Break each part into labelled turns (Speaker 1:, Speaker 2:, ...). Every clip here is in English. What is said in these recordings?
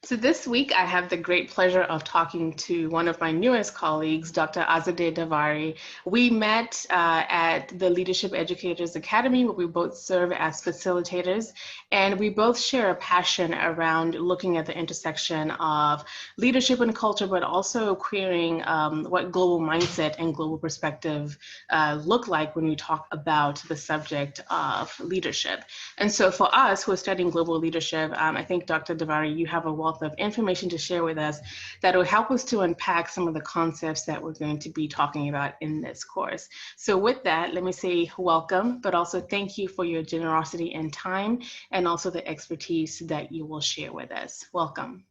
Speaker 1: So this week, I have the great pleasure of talking to one of my newest colleagues, Dr. Azadeh Davari. We met at the Leadership Educators Academy, where we both serve as facilitators, and we both share a passion around looking at the intersection of leadership and culture, but also querying what global mindset and global perspective look like when we talk about the subject of leadership. And so for us who are studying global leadership, I think Dr. Davari, you have a wealth of information to share with us that will help us to unpack some of the concepts that we're going to be talking about in this course. So with that, let me say welcome, but also thank you for your generosity and time, and also the expertise that you will share with us. Welcome.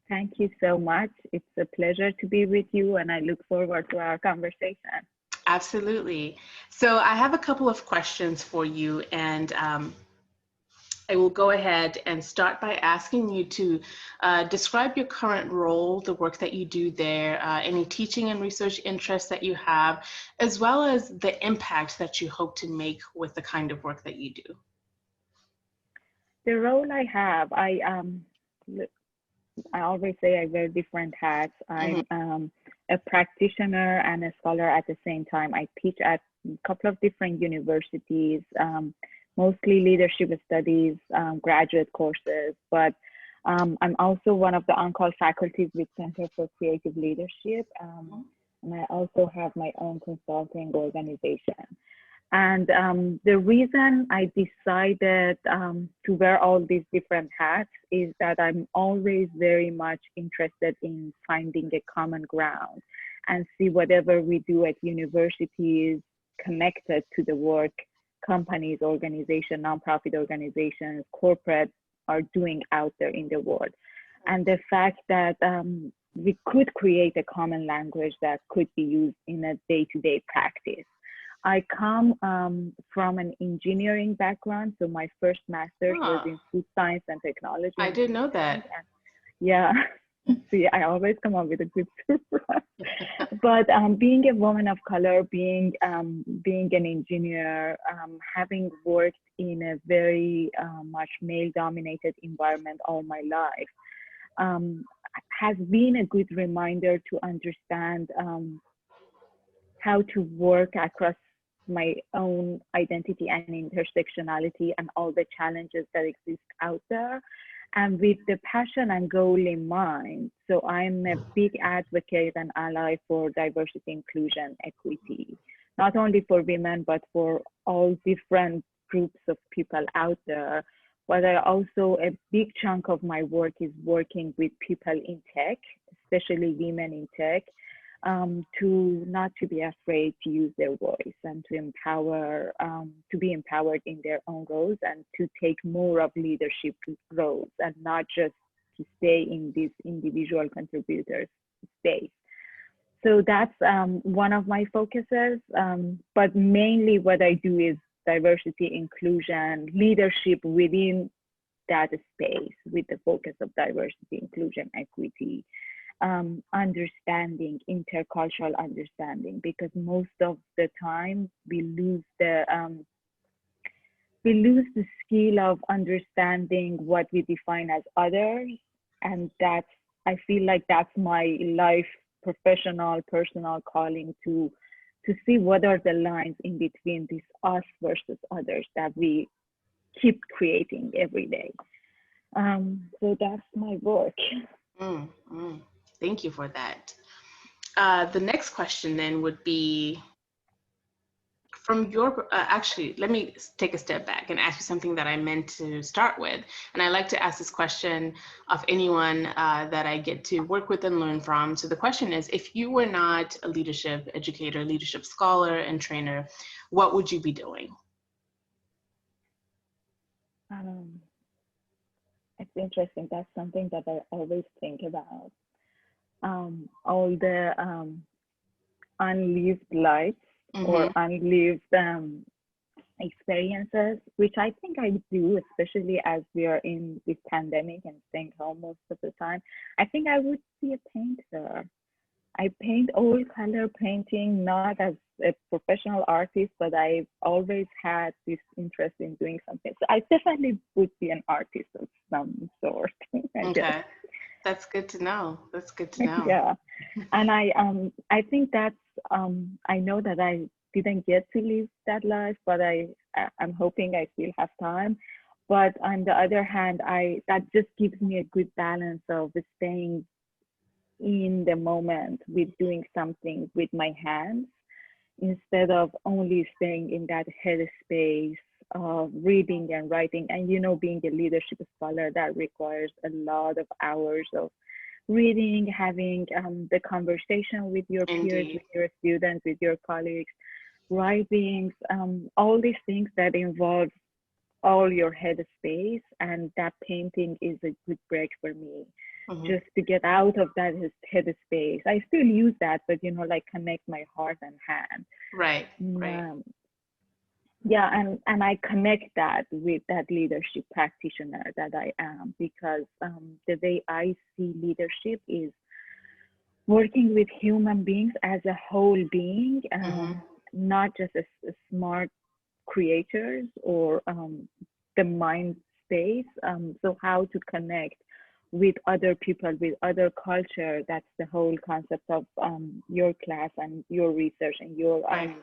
Speaker 2: Thank you so much. It's a pleasure to be with you, and I look forward to our conversation.
Speaker 1: Absolutely. So I have a couple of questions for you, and I will go ahead and start by asking you to describe your current role, the work that you do there, any teaching and research interests that you have, as well as the impact that you hope to make with the kind of work that you do.
Speaker 2: The role I have, I always say I wear different hats. I'm a practitioner and a scholar at the same time. I teach at a couple of different universities, mostly leadership studies, graduate courses, but I'm also one of the on-call faculties with Center for Creative Leadership, and I also have my own consulting organization. And the reason I decided to wear all these different hats is that I'm always very much interested in finding a common ground and see whatever we do at universities connected to the work companies, organizations, nonprofit organizations, corporate are doing out there in the world. And the fact that we could create a common language that could be used in a day-to-day practice. I come from an engineering background, so my first master's was in food science and technology.
Speaker 1: I didn't know that.
Speaker 2: Yeah, see, I always come up with a good surprise. But being a woman of color, being an engineer, having worked in a very much male-dominated environment all my life, has been a good reminder to understand how to work across my own identity and intersectionality and all the challenges that exist out there, and with the passion and goal in mind. So I'm a big advocate and ally for diversity, inclusion, equity, not only for women, but for all different groups of people out there. But I also, a big chunk of my work is working with people in tech, especially women in tech, to not to be afraid to use their voice and to empower, to be empowered in their own roles and to take more of leadership roles and not just to stay in this individual contributors space. So that's one of my focuses, but mainly what I do is diversity, inclusion, leadership within that space with the focus of diversity, inclusion, equity, understanding, intercultural understanding, because most of the time we lose the skill of understanding what we define as others, and that's, I feel like that's my life, professional, personal calling to see what are the lines in between this us versus others that we keep creating every day. So that's my work.
Speaker 1: Thank you for that. The next question then would be, from your, actually, let me take a step back and ask you something that I meant to start with. And I like to ask this question of anyone that I get to work with and learn from. So the question is, if you were not a leadership educator, leadership scholar and trainer, what would you be doing?
Speaker 2: It's interesting. That's something that I always think about. All the unlived lives or unlived experiences, which I think I do, especially as we are in this pandemic and staying home most of the time. I think I would be a painter. I paint oil color painting, not as a professional artist, but I've always had this interest in doing something. So I definitely would be an artist of some sort. I guess.
Speaker 1: Okay. That's good to know. That's good to know.
Speaker 2: Yeah. And I think that's I know that I didn't get to live that life, but I'm hoping I still have time. But on the other hand, I that just gives me a good balance of staying in the moment with doing something with my hands instead of only staying in that headspace of reading and writing. And being a leadership scholar, that requires a lot of hours of reading, having the conversation with your peers,
Speaker 1: Indeed.
Speaker 2: with your students, with your colleagues, writings, all these things that involve all your head space. And that painting is a good break for me,
Speaker 1: Hmm.
Speaker 2: just to get out of that head space. I still use that, but like connect my heart and hand.
Speaker 1: Right, right.
Speaker 2: Um, yeah, and I connect that with that leadership practitioner that I am, because the way I see leadership is working with human beings as a whole being,
Speaker 1: Hmm.
Speaker 2: not just as smart creators or the mind space. So how to connect with other people, with other culture. That's the whole concept of your class and your research and your
Speaker 1: Right.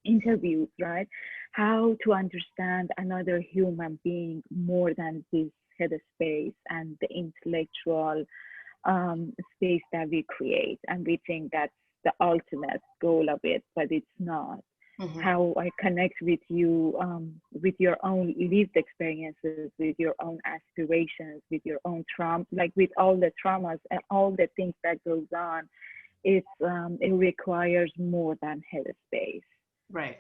Speaker 2: interviews, right? How to understand another human being more than this headspace and the intellectual space that we create. And we think that's the ultimate goal of it, but it's not.
Speaker 1: Hmm.
Speaker 2: How I connect with you, with your own lived experiences, with your own aspirations, with your own trauma, like with all the traumas and all the things that goes on. It requires more than headspace.
Speaker 1: Right.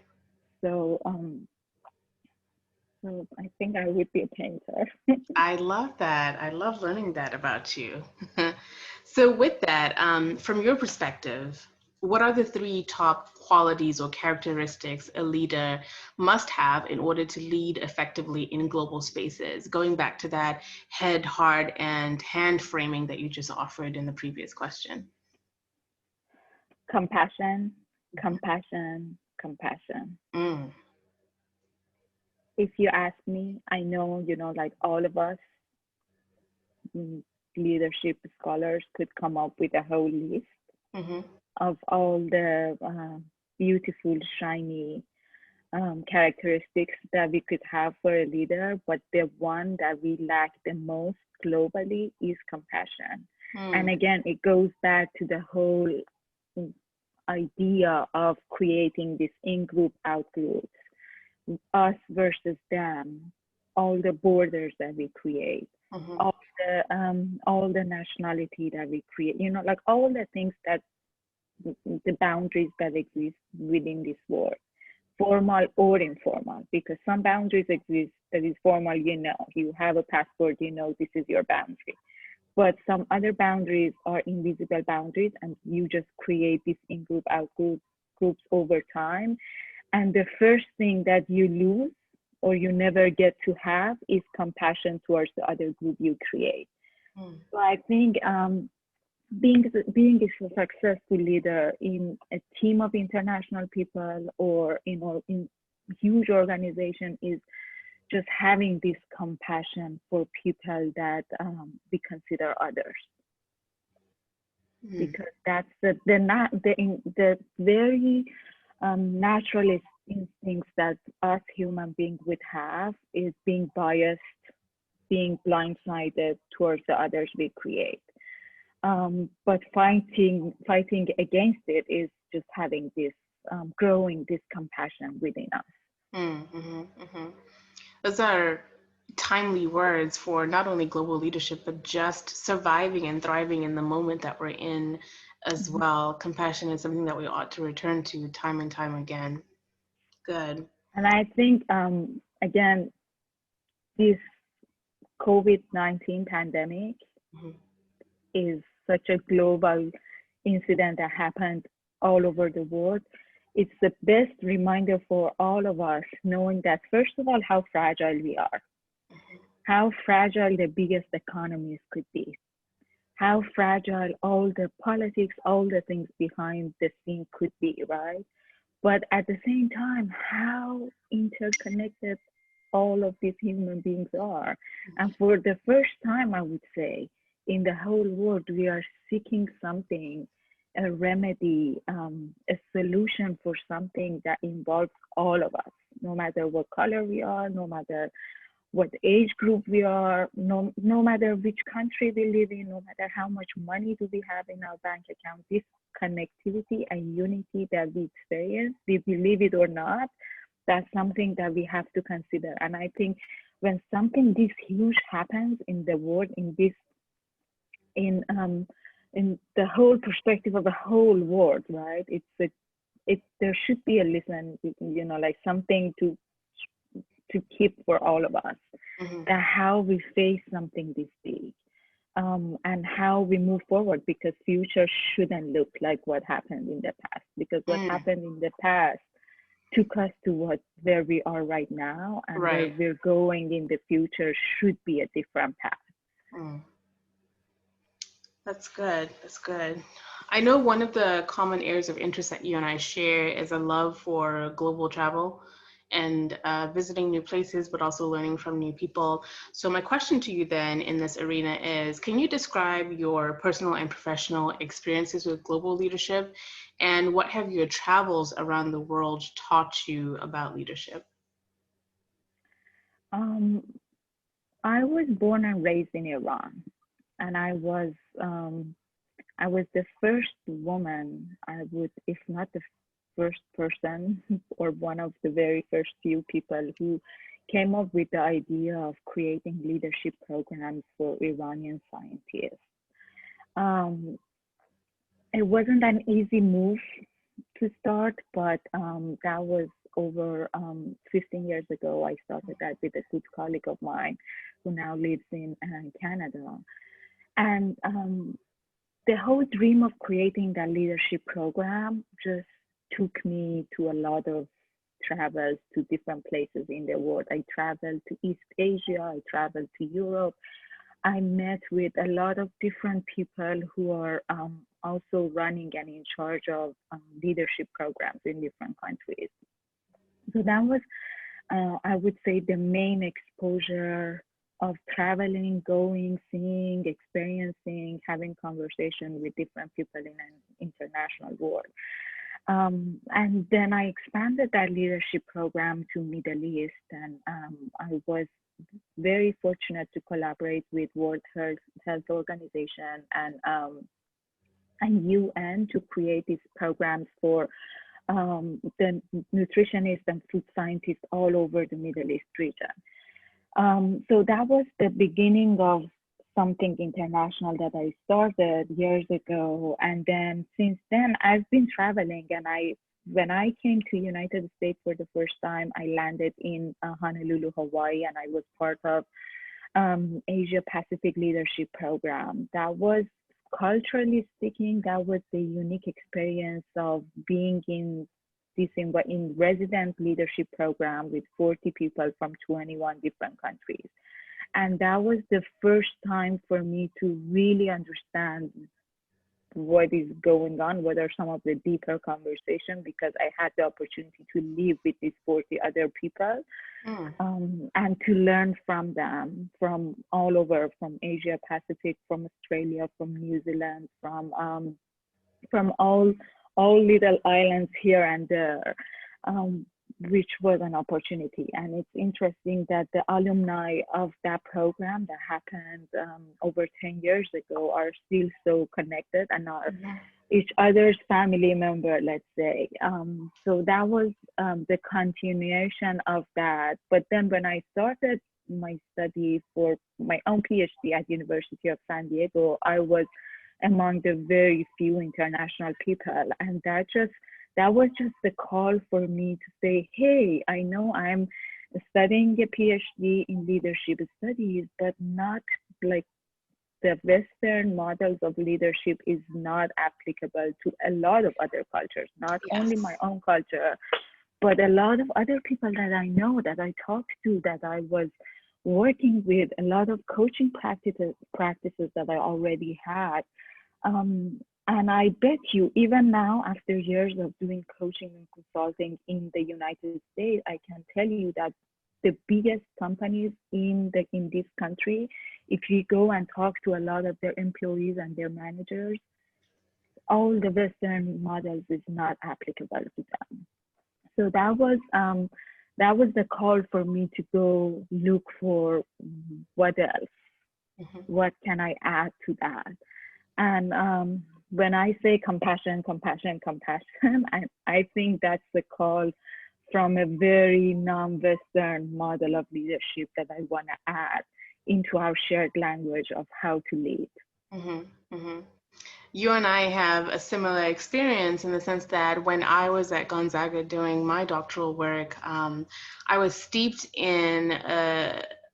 Speaker 2: So so I think I would be a painter.
Speaker 1: I love that. I love learning that about you. So, with that, from your perspective, what are the three top qualities or characteristics a leader must have in order to lead effectively in global spaces? Going back to that head, heart, and hand framing that you just offered in the previous question.
Speaker 2: Compassion, compassion, compassion.
Speaker 1: Mm,
Speaker 2: If you ask me, I know, like all of us, mm, leadership scholars could come up with a whole list
Speaker 1: mm-hmm,
Speaker 2: of all the beautiful, shiny characteristics that we could have for a leader, but the one that we lack the most globally is compassion. And
Speaker 1: mm,
Speaker 2: again, it goes back to the whole mm, idea of creating this in-group, out-group, us versus them, all the borders that we create,
Speaker 1: mm-hmm,
Speaker 2: all the nationality that we create, like all the things that the boundaries that exist within this world, formal or informal, because some boundaries exist that is formal, you have a passport, this is your boundary. But some other boundaries are invisible boundaries, and you just create this in-group, out-group groups over time. And the first thing that you lose or you never get to have is compassion towards the other group you create.
Speaker 1: mm,
Speaker 2: So I think being a successful leader in a team of international people or in huge organization is just having this compassion for people that we consider others,
Speaker 1: mm.
Speaker 2: because that's the very naturalist instincts that us human beings would have is being biased, being blindsided towards the others we create. But fighting against it is just having this growing this compassion within us.
Speaker 1: Mm-hmm, mm-hmm. Those are timely words for not only global leadership, but just surviving and thriving in the moment that we're in as
Speaker 2: Mhm.
Speaker 1: well. Compassion is something that we ought to return to time and time again. Good.
Speaker 2: And I think again, this COVID-19 pandemic
Speaker 1: Mhm.
Speaker 2: is such a global incident that happened all over the world. It's the best reminder for all of us, knowing that, first of all, how fragile we are, how fragile the biggest economies could be, how fragile all the politics, all the things behind the scene could be, right? But at the same time, how interconnected all of these human beings are. And for the first time, I would say, in the whole world, we are seeking something, a remedy, a solution for something that involves all of us, no matter what color we are, no matter what age group we are, no matter which country we live in, no matter how much money do we have in our bank account, this connectivity and unity that we experience, we believe it or not, that's something that we have to consider. And I think when something this huge happens in the world, in the whole perspective of the whole world, right? There should be a lesson, like something to keep for all of us, that how we face something this big, and how we move forward, because future shouldn't look like what happened in the past, because what happened in the past took us to where we are right now, and where we're going in the future should be a different path.
Speaker 1: That's good. That's good. I know one of the common areas of interest that you and I share is a love for global travel and visiting new places, but also learning from new people. So my question to you then in this arena is, can you describe your personal and professional experiences with global leadership, and what have your travels around the world taught you about leadership?
Speaker 2: I was born and raised in Iran, and I was the first woman, if not the first person, or one of the very first few people who came up with the idea of creating leadership programs for Iranian scientists. It wasn't an easy move to start, but that was over 15 years ago. I started that with a good colleague of mine who now lives in Canada. And the whole dream of creating that leadership program just took me to a lot of travels to different places in the world. I traveled to East Asia, I traveled to Europe. I met with a lot of different people who are also running and in charge of leadership programs in different countries. So that was, I would say, the main exposure of traveling, going, seeing, experiencing, having conversation with different people in an international world. And then I expanded that leadership program to Middle East, and I was very fortunate to collaborate with World Health Organization and UN to create these programs for the nutritionists and food scientists all over the Middle East region. So that was the beginning of something international that I started years ago. And then since then, I've been traveling. And when I came to United States for the first time, I landed in Honolulu, Hawaii, and I was part of Asia Pacific Leadership Program. That was, culturally speaking, that was the unique experience of being in resident leadership program with 40 people from 21 different countries. And that was the first time for me to really understand what is going on, what are some of the deeper conversations, because I had the opportunity to live with these 40 other people and to learn from them from all over, from Asia Pacific, from Australia, from New Zealand, from all little islands here and there, which was an opportunity. And it's interesting that the alumni of that program that happened over 10 years ago are still so connected and are each other's family member, let's say. So that was the continuation of that. But then when I started my study for my own PhD at University of San Diego, I was among the very few international people. And that was just the call for me to say, hey, I know I'm studying a PhD in leadership studies, but not like the Western models of leadership is not applicable to a lot of other cultures, not only my own culture, but a lot of other people that I know, that I talked to, that I was working with, a lot of coaching practices that I already had. And I bet you, even now, after years of doing coaching and consulting in the United States, I can tell you that the biggest companies in this country, if you go and talk to a lot of their employees and their managers, all the Western models is not applicable to them. So that was the call for me to go look for what else, what can I add to that. And when I say compassion, compassion, compassion, I think that's the call from a very non-Western model of leadership that I want to add into our shared language of how to lead.
Speaker 1: You and I have a similar experience in the sense that when I was at Gonzaga doing my doctoral work, I was steeped in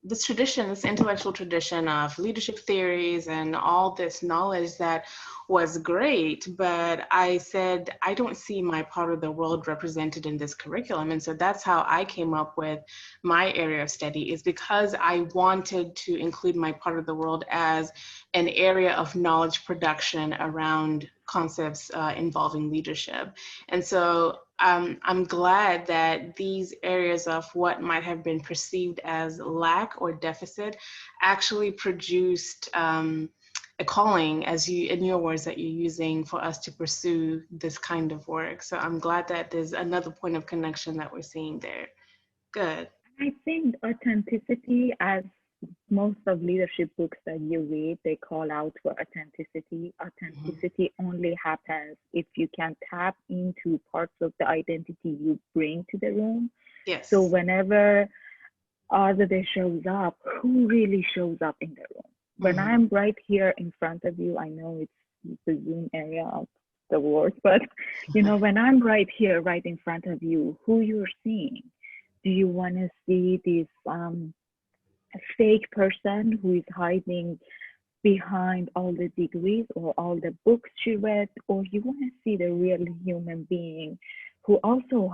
Speaker 1: this tradition, this intellectual tradition of leadership theories and all this knowledge that was great, but I said, I don't see my part of the world represented in this curriculum. And so that's how I came up with my area of study, is because I wanted to include my part of the world as an area of knowledge production around concepts involving leadership. And so I'm glad that these areas of what might have been perceived as lack or deficit actually produced a calling, as you, in your words, that you're using for us to pursue this kind of work. So I'm glad that there's another point of connection that we're seeing there. Good.
Speaker 2: I think authenticity, as most of leadership books that you read, they call out for authenticity. Authenticity only happens if you can tap into parts of the identity you bring to the room.
Speaker 1: Yes.
Speaker 2: So whenever Azadeh shows up, who really shows up in the room? When I'm right here in front of you, I know it's the Zoom area of the world, but you know, when I'm right here, right in front of you, who you're seeing? Do you want to see this fake person who is hiding behind all the degrees or all the books she read, or you want to see the real human being who also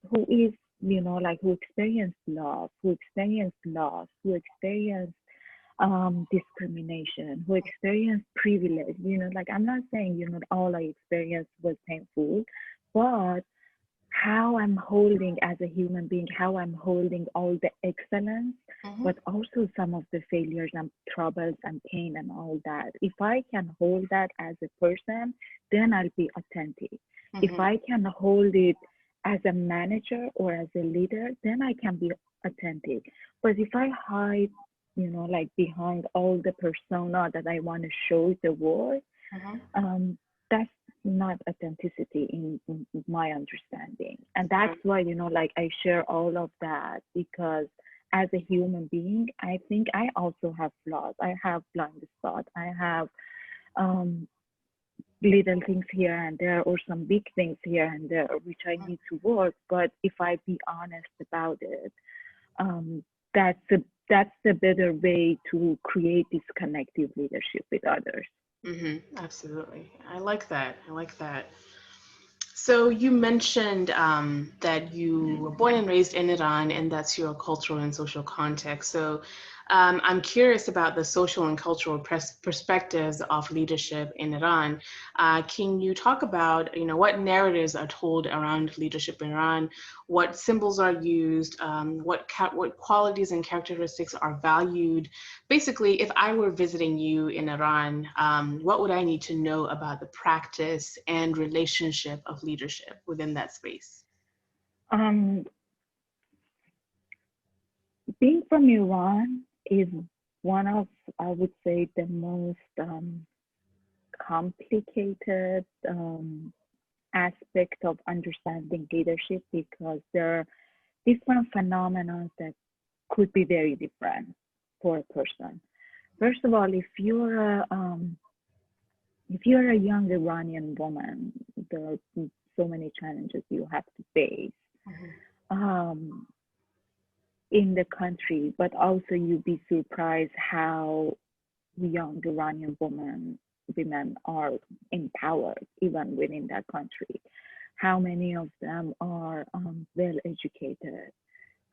Speaker 2: who is, you know, like who experienced love, who experienced loss, who experienced discrimination, who experienced privilege. You know, like I'm not saying, you know, all I experienced was painful, but how I'm holding as a human being, how I'm holding all the excellence, but also some of the failures and troubles and pain and all that. If I can hold that as a person, then I'll be authentic. If I can hold it as a manager or as a leader, then I can be authentic. But if I hide, you know, like behind all the persona that I want to show the world, that's not authenticity in my understanding. And that's why, you know, like I share all of that, because as a human being, I think I also have flaws. I have blind spots. I have little things here and there, or some big things here and there, which I need to work. But if I be honest about it, that's the better way to create this connective leadership with others.
Speaker 1: Absolutely. I like that. I like that. So you mentioned that you were born and raised in Iran, and that's your cultural and social context. So I'm curious about the social and cultural perspectives of leadership in Iran. Can you talk about, you know, what narratives are told around leadership in Iran? What symbols are used? What qualities and characteristics are valued? Basically, if I were visiting you in Iran, what would I need to know about the practice and relationship of leadership within that space?
Speaker 2: Being from Iran is one of, I would say, the most complicated aspect of understanding leadership, because there are different phenomena that could be very different for a person. First of all, if you're a young Iranian woman, there are so many challenges you have to face in the country, but also you'd be surprised how young Iranian women are empowered even within that country. How many of them are well educated,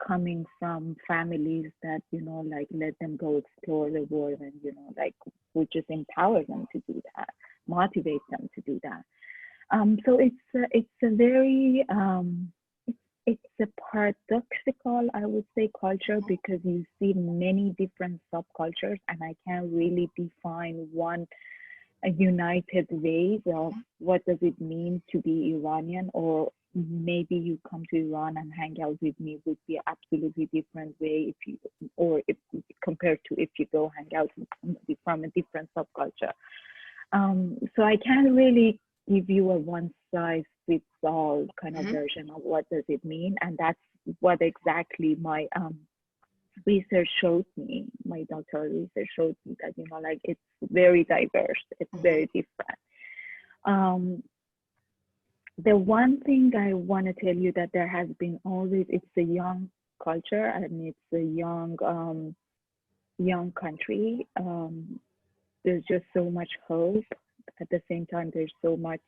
Speaker 2: coming from families that, you know, like let them go explore the world, and, you know, like we just empower them to do that, motivate them to do that. So it's a very it's a paradoxical, I would say, culture, because you see many different subcultures, and I can't really define one a united ways of what does it mean to be Iranian, or maybe you come to Iran and hang out with me would be an absolutely different way if you, or if compared to if you go hang out with somebody from a different subculture. So I can't really give you a one size fits all kind of version of what does it mean, and that's what exactly my research showed me. My doctoral research showed me that, you know, like it's very diverse, it's very different. The one thing I want to tell you that there has been always, it's a young culture and it's a young country. There's just so much hope. At the same time, there's so much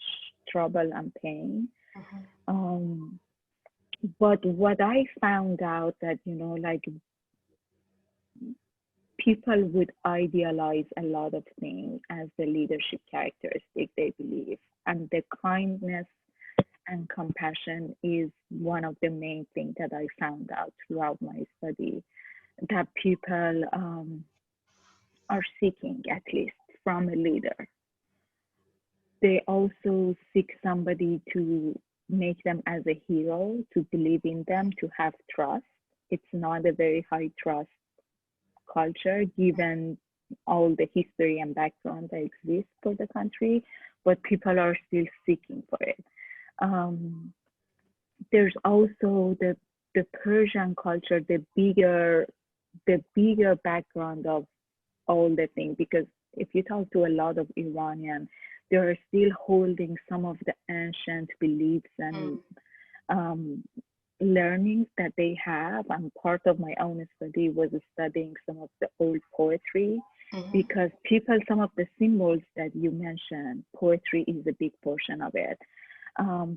Speaker 2: trouble and pain. But what I found out that, you know, like people would idealize a lot of things as the leadership characteristic they believe. And the kindness and compassion is one of the main things that I found out throughout my study, that people are seeking, at least from a leader. They also seek somebody to make them as a hero, to believe in them, to have trust. It's not a very high trust culture, given all the history and background that exists for the country, but people are still seeking for it. There's also the Persian culture, the bigger background of all the things, because if you talk to a lot of Iranian, they are still holding some of the ancient beliefs and learnings that they have. And part of my own study was studying some of the old poetry, because people, some of the symbols that you mentioned, poetry is a big portion of it.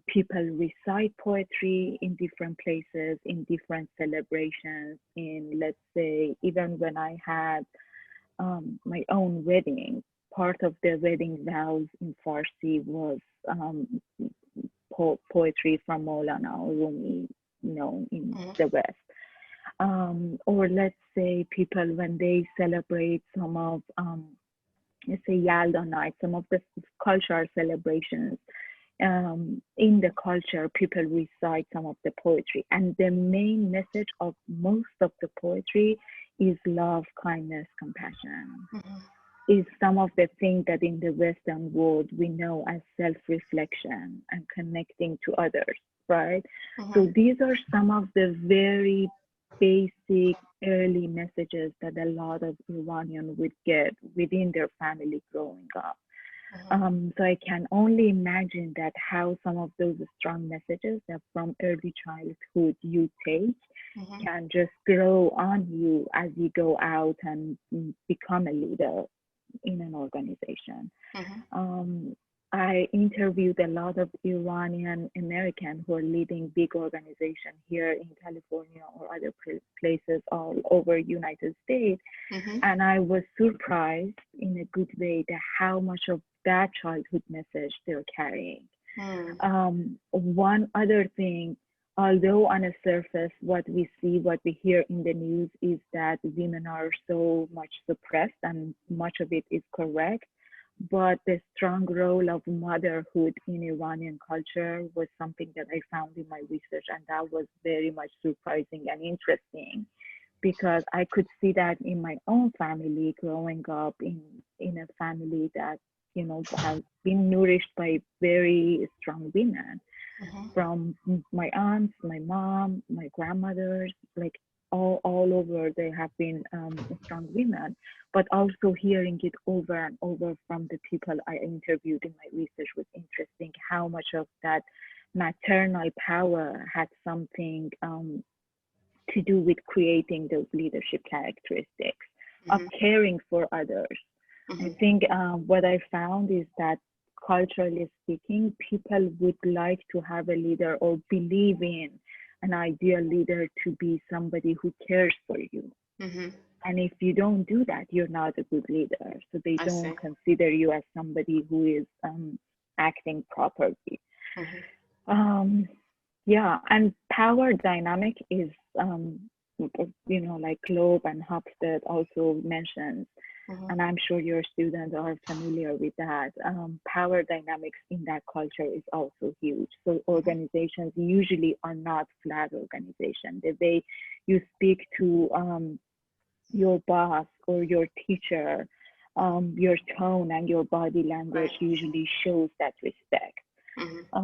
Speaker 2: People recite poetry in different places, in different celebrations. In, let's say, even when I had my own wedding, part of the wedding vows in Farsi was poetry from Maulana Rumi, you know, in the West. Or let's say people, when they celebrate some of, let's say Yalda night, some of the cultural celebrations, in the culture, people recite some of the poetry. And the main message of most of the poetry is love, kindness, compassion. Is some of the things that in the Western world we know as self-reflection and connecting to others, right? So these are some of the very basic early messages that a lot of Iranian would get within their family growing up. So I can only imagine that how some of those strong messages that from early childhood you take can just grow on you as you go out and become a leader in an organization. I interviewed a lot of Iranian Americans who are leading big organizations here in California or other places all over United States. And I was surprised in a good way that how much of that childhood message they're carrying. One other thing, although on a surface, what we see, what we hear in the news is that women are so much suppressed, and much of it is correct, but the strong role of motherhood in Iranian culture was something that I found in my research, and that was very much surprising and interesting, because I could see that in my own family growing up in a family that, you know, has been nourished by very strong women. From my aunts, my mom, my grandmothers, like all over, they have been strong women. But also hearing it over and over from the people I interviewed in my research was interesting, how much of that maternal power had something to do with creating those leadership characteristics of caring for others. I think what I found is that culturally speaking, people would like to have a leader or believe in an ideal leader to be somebody who cares for you. And if you don't do that, you're not a good leader. So they don't consider you as somebody who is acting properly. Yeah, and power dynamic is, like Globe and Hofstede also mentions,
Speaker 1: Mm-hmm.
Speaker 2: and I'm sure your students are familiar with that. Power dynamics in that culture is also huge. So
Speaker 1: Mm-hmm.
Speaker 2: organizations usually are not flat organization. The way you speak to your boss or your teacher, your tone and your body language
Speaker 1: Right.
Speaker 2: usually shows that respect.
Speaker 1: Mm-hmm.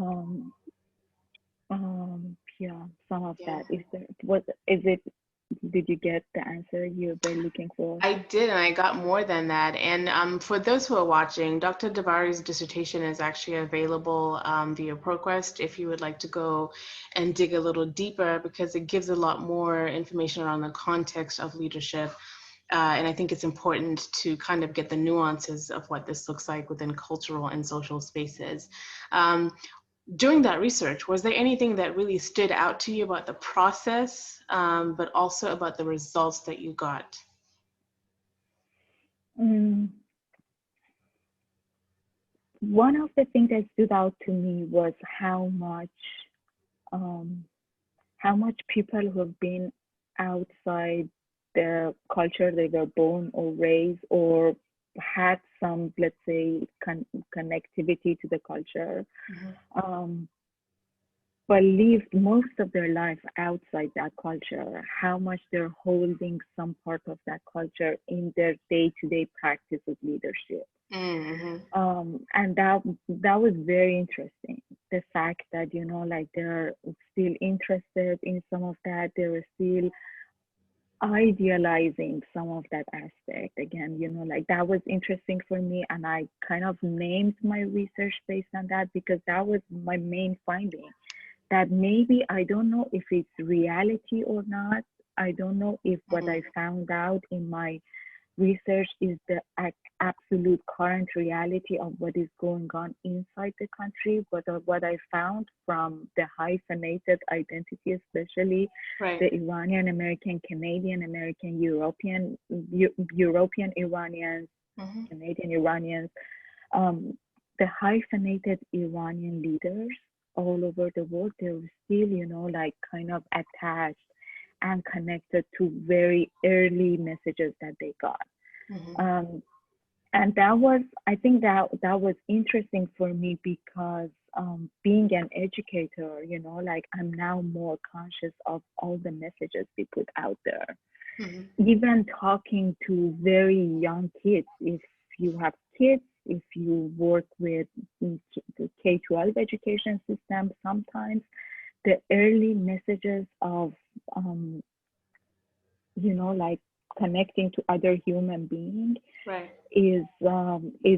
Speaker 2: Um, yeah, some of
Speaker 1: Yeah.
Speaker 2: that. Is it, did you get the answer you were looking for?
Speaker 1: I did, and I got more than that. And for those who are watching, Dr. Davari's dissertation is actually available via ProQuest if you would like to go and dig a little deeper, because it gives a lot more information around the context of leadership. And I think it's important to kind of get the nuances of what this looks like within cultural and social spaces. Um, During that research, was there anything that really stood out to you about the process, but also about the results that you got?
Speaker 2: Mm, one of the things that stood out to me was um, how much people who have been outside the culture they were born or raised or had some, let's say, connectivity to the culture,
Speaker 1: Mm-hmm.
Speaker 2: um, but lived most of their life outside that culture, how much they're holding some part of that culture in their day-to-day practice of leadership.
Speaker 1: Mm-hmm.
Speaker 2: And that was very interesting. The fact that, like they're still interested in some of that, they were still idealizing some of that aspect. Again, like that was interesting for me, and I kind of named my research based on that because that was my main finding. That maybe, I don't know if it's reality or not. I don't know if what I
Speaker 1: Mm-hmm.
Speaker 2: found out in my research is the absolute current reality of what is going on inside the country, but what I found from the hyphenated identity, especially
Speaker 1: Right.
Speaker 2: the Iranian American, Canadian American, European Iranians,
Speaker 1: Mm-hmm.
Speaker 2: Canadian Iranians, um, the hyphenated Iranian leaders all over the world, they were still, like kind of attached and connected to very early messages that they got.
Speaker 1: Mm-hmm.
Speaker 2: Um, and that was, I think that was interesting for me because being an educator, like I'm now more conscious of all the messages we put out there.
Speaker 1: Mm-hmm.
Speaker 2: Even talking to very young kids, if you have kids, if you work with the K-12 education system, sometimes the early messages of um, like connecting to other human beings
Speaker 1: Right.
Speaker 2: is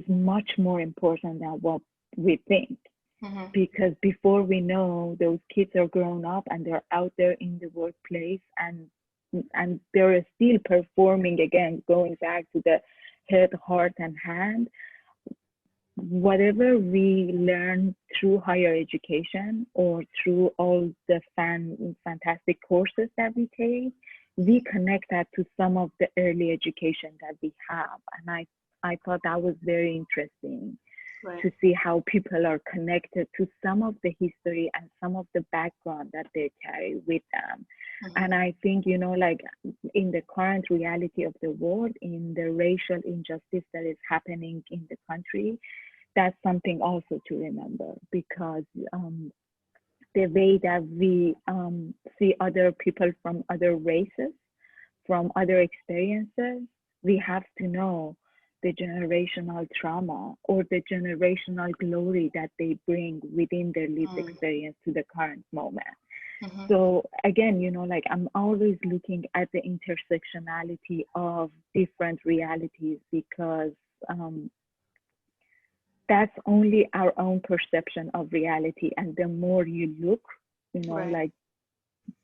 Speaker 2: much more important than what we think.
Speaker 1: Mm-hmm.
Speaker 2: Because before we know, those kids are grown up and they're out there in the workplace, and they're still performing, again, going back to the head, heart, and hand. Whatever we learn through higher education or through all the fantastic courses that we take, we connect that to some of the early education that we have. And I thought that was very interesting
Speaker 1: Right.
Speaker 2: to see how people are connected to some of the history and some of the background that they carry with them.
Speaker 1: Mm-hmm.
Speaker 2: And I think, like in the current reality of the world, in the racial injustice that is happening in the country, that's something also to remember, because the way that we see other people from other races, from other experiences, we have to know the generational trauma or the generational glory that they bring within their lived experience to the current moment.
Speaker 1: Mm-hmm.
Speaker 2: So again, like I'm always looking at the intersectionality of different realities, because that's only our own perception of reality. And the more you look,
Speaker 1: Right.
Speaker 2: like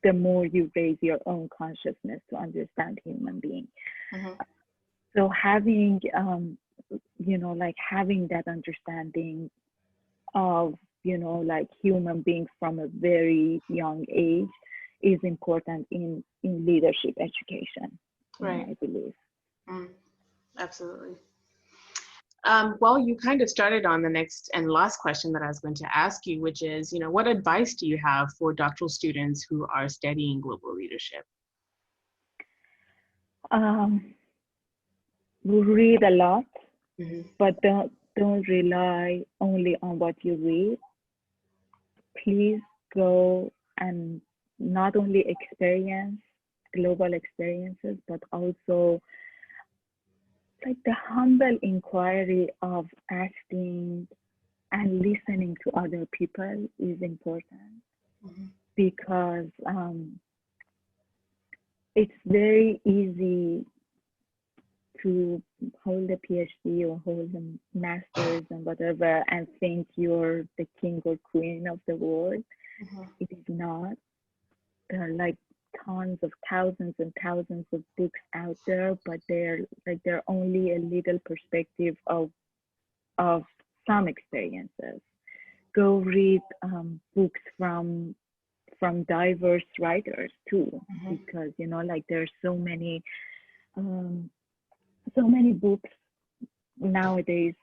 Speaker 2: the more you raise your own consciousness to understand human being.
Speaker 1: Mm-hmm.
Speaker 2: So having, like having that understanding of, like human beings from a very young age is important in leadership education,
Speaker 1: Right.
Speaker 2: I believe.
Speaker 1: Mm. Absolutely. Well, you kind of started on the next and last question that I was going to ask you, which is, what advice do you have for doctoral students who are studying global leadership?
Speaker 2: Read a lot,
Speaker 1: Mm-hmm.
Speaker 2: but don't rely only on what you read. Please go and not only experience global experiences, but also like the humble inquiry of asking and listening to other people is important,
Speaker 1: Mm-hmm.
Speaker 2: because it's very easy to hold a PhD or hold a master's and whatever and think you're the king or queen of the world.
Speaker 1: Mm-hmm.
Speaker 2: It is not. There are like tons of thousands and thousands of books out there, but they're only a little perspective of some experiences. Go read books from diverse writers too,
Speaker 1: Mm-hmm.
Speaker 2: because like there's um, so many books nowadays,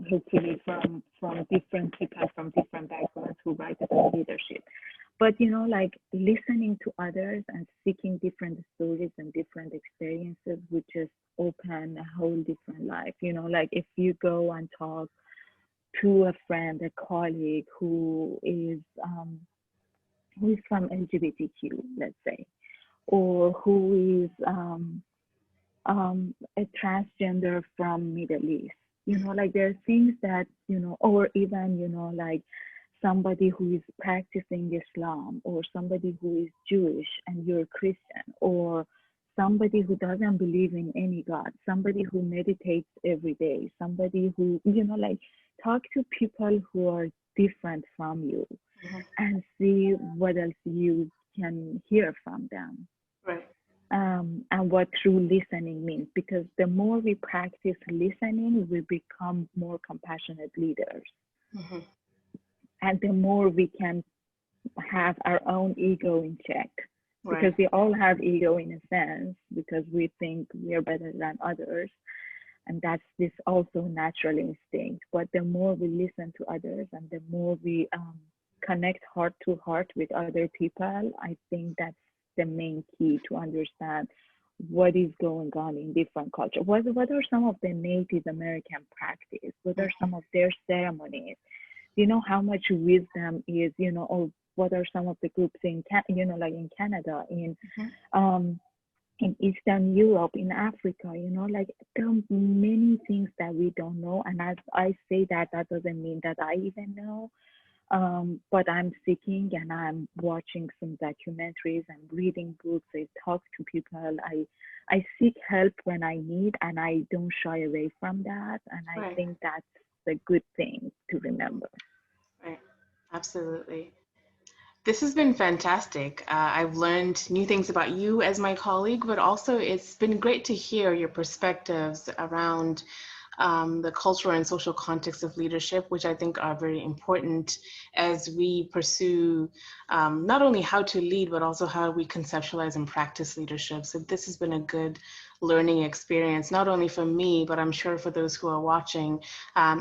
Speaker 2: hopefully from different people from different backgrounds who write about leadership. But like listening to others and seeking different stories and different experiences would just open a whole different life. Like if you go and talk to a friend, a colleague who is from LGBTQ, let's say, or who is a transgender from Middle East. Like there are things that, or even, like somebody who is practicing Islam, or somebody who is Jewish and you're Christian, or somebody who doesn't believe in any God, somebody who meditates every day, somebody who, like talk to people who are different from you
Speaker 1: Mm-hmm.
Speaker 2: and see what else you can hear from them.
Speaker 1: Right.
Speaker 2: And what true listening means, because the more we practice listening, we become more compassionate leaders.
Speaker 1: Mm-hmm.
Speaker 2: And the more we can have our own ego in check, because
Speaker 1: Right.
Speaker 2: we all have ego in a sense, because we think we are better than others. And that's this also natural instinct. But the more we listen to others and the more we connect heart to heart with other people, I think that's the main key to understand what is going on in different cultures. What are some of the Native American practice? What are
Speaker 1: Mm-hmm.
Speaker 2: some of their ceremonies? How much wisdom is, or what are some of the groups in, like in Canada, in Eastern Europe, in Africa, like there are many things that we don't know. And as I say that, that doesn't mean that I even know. But I'm seeking and I'm watching some documentaries, I'm reading books, I talk to people, I seek help when I need, and I don't shy away from that. And I
Speaker 1: Right.
Speaker 2: think that's a good thing to remember.
Speaker 1: Right. Absolutely. This has been fantastic. I've learned new things about you as my colleague, but also it's been great to hear your perspectives around the cultural and social context of leadership, which I think are very important as we pursue not only how to lead, but also how we conceptualize and practice leadership. So this has been a good learning experience, not only for me, but I'm sure for those who are watching,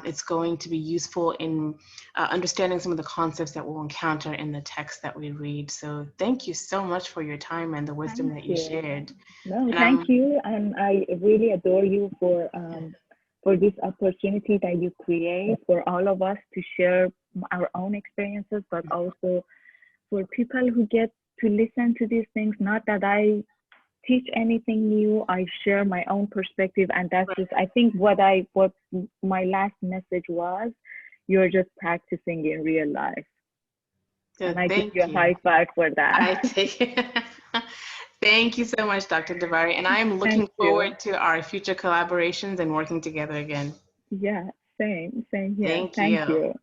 Speaker 1: it's going to be useful in understanding some of the concepts that we'll encounter in the text that we read. So thank you so much for your time and the wisdom
Speaker 2: Thank
Speaker 1: that you
Speaker 2: you.
Speaker 1: shared.
Speaker 2: No,
Speaker 1: And
Speaker 2: thank
Speaker 1: I'm
Speaker 2: you. And I really adore you for this opportunity that you create for all of us to share our own experiences, but also for people who get to listen to these things. Not that I teach anything new, I share my own perspective, and that's just, I think, what my last message was. You're just practicing in real life, and
Speaker 1: good.
Speaker 2: I give you
Speaker 1: Thank
Speaker 2: a
Speaker 1: you.
Speaker 2: high five for that.
Speaker 1: I take it. Thank you so much, Dr. Davari. And I'm looking
Speaker 2: Thank you.
Speaker 1: forward to our future collaborations and working together again.
Speaker 2: Yeah, same here.
Speaker 1: Thank
Speaker 2: Thank
Speaker 1: you.
Speaker 2: you.